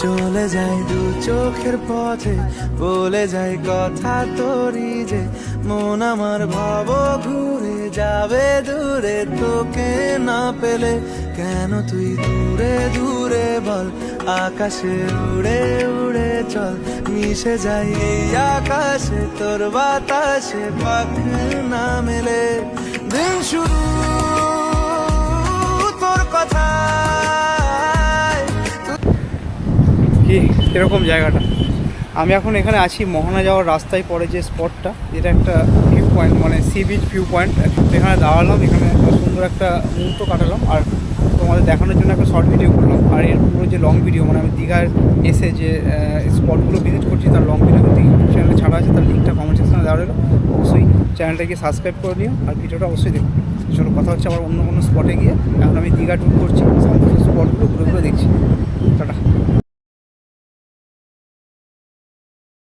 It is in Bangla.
চলে যায় দু চোখের পথে, বলে যায় কথা তোরই যে, মন আমার ভাব ঘুরে যাবে দূরে তোকে না পেলে। কেন তুই দূরে দূরে বল, আকাশে উড়ে উড়ে চল, মিশে যাই এই আকাশে তোর বাতাসে, পাখ না মেলে। দিন শুরু তোর কথা। কি এরকম জায়গাটা, আমি এখন এখানে আছি মোহনা যাওয়ার রাস্তায় পড়ে যে স্পটটা, যেটা একটা ভিউ পয়েন্ট, মানে সি বিচ ভিউ পয়েন্ট। এখানে দাঁড়ালাম, এখানে সুন্দর একটা মুহূর্ত কাটালাম, আর তোমাদের দেখানোর জন্য একটা শর্ট ভিডিও করলাম। আর এর পুরো যে লং ভিডিও, মানে আমি দীঘার এসে যে স্পটগুলো ভিজিট করছি তার লং ভিডিও কিন্তু ইউটিউব চ্যানেলে ছাড়া আছে, তার লিঙ্কটা কমেন্ট সেকশনে দেওয়া রইলো। অবশ্যই চ্যানেলটাকে সাবস্ক্রাইব করে নিও আর ভিডিওটা অবশ্যই দেখো। চলো কথা হচ্ছে আবার অন্য কোনো স্পটে গিয়ে। এখন আমি দীঘা ট্যুর করছি, সমস্ত স্পটগুলো ঘুরে ঘুরে দেখছি। টাটা।